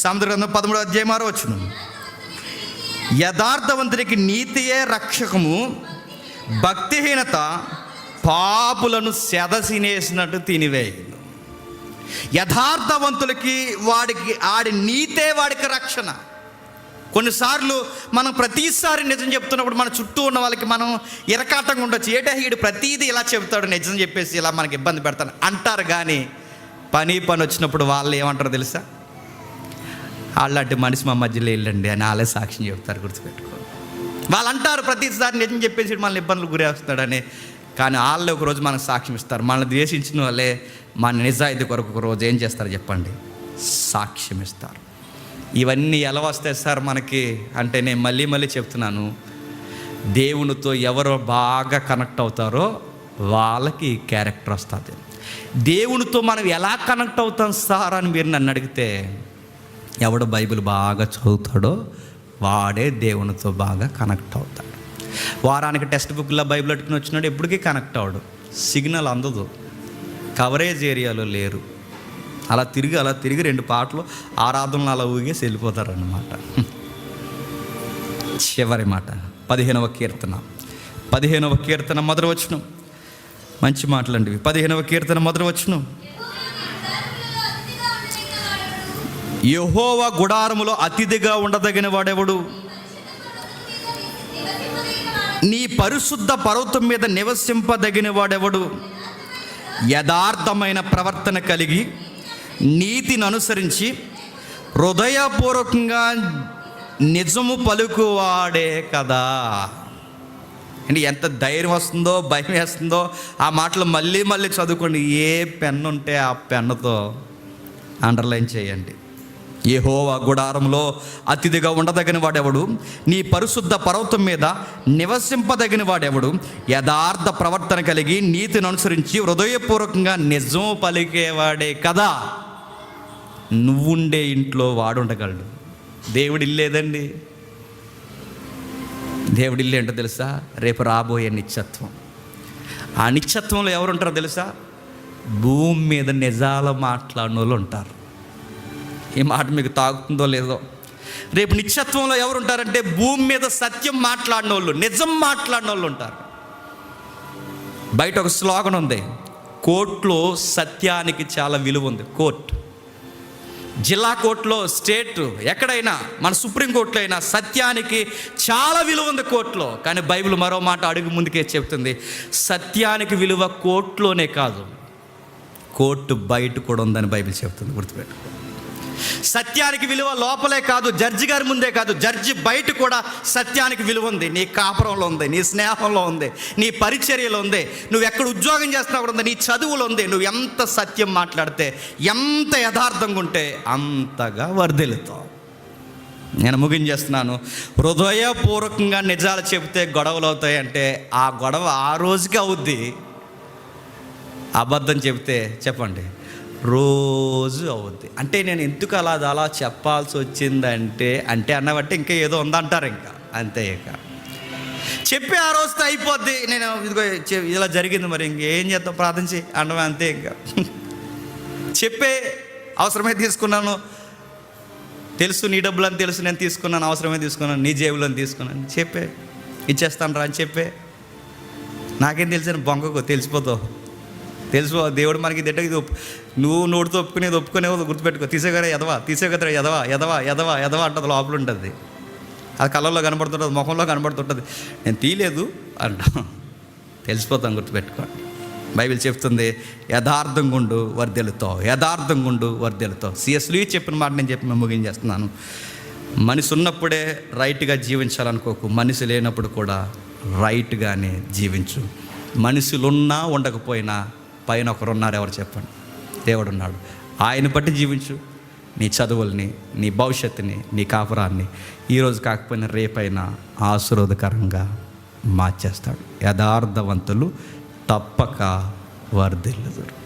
సామెతల గ్రంథం 13వ అధ్యాయం 6వ వచనం. యథార్థవంతునికి నీతియే రక్షకము, భక్తిహీనత పాపులను సెదసినేసినట్టు తినివేయును. యథార్థవంతులకి ఆడి నీతే వాడికి రక్షణ. కొన్నిసార్లు మనం ప్రతిసారి నిజం చెప్తున్నప్పుడు మన చుట్టూ ఉన్న వాళ్ళకి మనం ఇరకాటంగా ఉండొచ్చు. ఏటా వీడు ప్రతీది ఇలా చెప్తాడు, నిజం చెప్పేసి ఇలా మనకి ఇబ్బంది పెడతాను అంటారు. కానీ పని వచ్చినప్పుడు వాళ్ళు ఏమంటారో తెలుసా? అలాంటి మనిషి మా మధ్యలో వెళ్ళండి అని వాళ్ళే సాక్ష్యం చెప్తారు. గుర్తుపెట్టుకో, వాళ్ళు అంటారు ప్రతిసారి నిజం చెప్పేసి మనల్ని ఇబ్బందులు గురేస్తాడని. కానీ వాళ్ళే ఒకరోజు మనకు సాక్ష్యం ఇస్తారు. మనల్ని ద్వేషించిన వాళ్ళే మన నిజాయితీ కొరకు ఒకరోజు ఏం చేస్తారు చెప్పండి? సాక్ష్యం ఇస్తారు. ఇవన్నీ ఎలా వస్తాయి సార్ మనకి అంటే, నేను మళ్ళీ చెప్తున్నాను, దేవునితో ఎవరు బాగా కనెక్ట్ అవుతారో వాళ్ళకి ఈ క్యారెక్టర్ వస్తుంది. దేవునితో మనం ఎలా కనెక్ట్ అవుతాం సార్ అని మీరు నన్ను అడిగితే, ఎవడు బైబిల్ బాగా చదువుతాడో వాడే దేవునితో బాగా కనెక్ట్ అవుతాడు. వారానికి టెక్స్ట్ బుక్లో బైబిల్ పెట్టుకుని వచ్చినాడు ఎప్పటికీ కనెక్ట్ అవ్వడు. సిగ్నల్ అందదు, కవరేజ్ ఏరియాలో లేరు. అలా తిరిగి 2 పాటలు ఆరాధనలు అలా ఊగేసి వెళ్ళిపోతారన్నమాట. చివరి మాట 15వ కీర్తన మొదటి వచనం. మంచి మాటలండి. 15వ కీర్తన మొదటి వచనం. యెహోవా గుడారములో అతిథిగా ఉండదగిన వాడెవడు? నీ పరిశుద్ధ పర్వతం మీద నివసింపదగిన వాడెవడు? యథార్థమైన ప్రవర్తన కలిగి నీతిని అనుసరించి హృదయపూర్వకంగా నిజము పలుకువాడే కదా. అంటే ఎంత ధైర్యం వస్తుందో, భయం వేస్తుందో ఆ మాటలు మళ్ళీ చదువుకోండి. ఏ పెన్ను ఉంటే ఆ పెన్నుతో అండర్లైన్ చేయండి. యెహోవా గుడారంలో అతిథిగా ఉండదగిన వాడెవడు? నీ పరిశుద్ధ పర్వతం మీద నివసింపదగిన వాడెవడు? యథార్థ ప్రవర్తన కలిగి నీతిని అనుసరించి హృదయపూర్వకంగా నిజం పలికేవాడే కదా. నువ్వుండే ఇంట్లో వాడు ఉండగలడు. దేవుడి ఇల్లేదండి. దేవుడి ఇల్లు ఏంటో తెలుసా? రేపు రాబోయే నిత్యత్వం. ఆ నిత్యత్వంలో ఎవరుంటారో తెలుసా? భూమి మీద నిజాలు మాట్లాడిన వాళ్ళు ఉంటారు. ఈ మాట మీకు తాగుతుందో లేదో. రేపు నిత్యత్వంలో ఎవరు ఉంటారంటే భూమి మీద సత్యం మాట్లాడిన వాళ్ళు, నిజం మాట్లాడిన వాళ్ళు ఉంటారు. బయట ఒక స్లోగన్ ఉంది, కోర్టులో సత్యానికి చాలా విలువ ఉంది. జిల్లా కోర్టులో, స్టేట్ ఎక్కడైనా, మన సుప్రీంకోర్టులో అయినా సత్యానికి చాలా విలువ ఉంది కోర్టులో. కానీ బైబిల్ మరో మాట అడుగు ముందుకే చెప్తుంది, సత్యానికి విలువ కోర్టులోనే కాదు, కోర్టు బయట కూడా ఉందని బైబిల్ చెప్తుంది. గుర్తుపెట్టుకో, సత్యానికి విలువ లోపలే కాదు, జడ్జి గారి ముందే కాదు, జడ్జి బయట కూడా సత్యానికి విలువ ఉంది. నీ కాపురంలో ఉంది, నీ స్నేహంలో ఉంది, నీ పరిచర్యలో ఉంది, నువ్వు ఎక్కడ ఉద్యోగం చేస్తున్నా కూడా ఉంది, నీ చదువులో ఉంది. నువ్వు ఎంత సత్యం మాట్లాడితే, ఎంత యథార్థంగా ఉంటే అంతగా వర్ధిల్లుతావు. నేను ముగించేస్తున్నాను. హృదయపూర్వకంగా నిజాలు చెబితే గొడవలు అవుతాయి అంటే, ఆ గొడవ ఆ రోజుకి అవుద్ది. అబద్ధం చెబితే చెప్పండి రోజు అవుద్ది. అంటే నేను ఎందుకు అలా చెప్పాల్సి వచ్చిందంటే అన్నబట్టి ఇంకా ఏదో ఉందంటారు. ఇంకా అంతే, ఇక చెప్పి ఆ రోజుతో అయిపోద్ది. నేను ఇదిగో ఇలా జరిగింది, మరి ఇంకేం చేద్దాం, ప్రార్థించి అండమే, అంతే. ఇంకా చెప్పే అవసరమే తీసుకున్నాను, తెలుసు నీ డబ్బులు అని తెలుసు, నేను తీసుకున్నాను, అవసరమే తీసుకున్నాను, నీ జేబులో తీసుకున్నాను, చెప్పే ఇచ్చేస్తాను రా అని చెప్పే. నాకేం తెలిసిన బొంగకు తెలిసిపోతావు, తెలుసు దేవుడు మనకి దిట్ట. ఇది నువ్వు నోటితో ఒప్పుకునేది గుర్తుపెట్టుకో. తీసేగరా ఎదవా అంటది, లోపల ఉంటుంది. అది కళ్ళల్లో కనబడుతుంటుంది, ముఖంలో కనబడుతుంటుంది. నేను తీయలేదు అంట, తెలిసిపోతాం. గుర్తుపెట్టుకోండి, బైబిల్ చెప్తుంది యథార్థంగా ఉండు వర్ధిల్లుతావు. సిఎస్ లూయిస్ చెప్పిన మాట నేను చెప్పి ముగించేస్తున్నాను. మనిషి ఉన్నప్పుడే రైట్గా జీవించాలనుకోకు, మనిషి లేనప్పుడు కూడా రైట్గానే జీవించు. మనుషులున్నా ఉండకపోయినా పైన ఒకరున్నారు. ఎవరు చెప్పండి? దేవుడు ఉన్నాడు. ఆయన బట్టి జీవించు. నీ చదువుల్ని, నీ భవిష్యత్తుని, నీ కాపురాన్ని ఈరోజు కాకపోయినా రేపైనా ఆశీర్వాదకరంగా మార్చేస్తాడు. యథార్థవంతులు తప్పక వర్ధిల్లుదురు.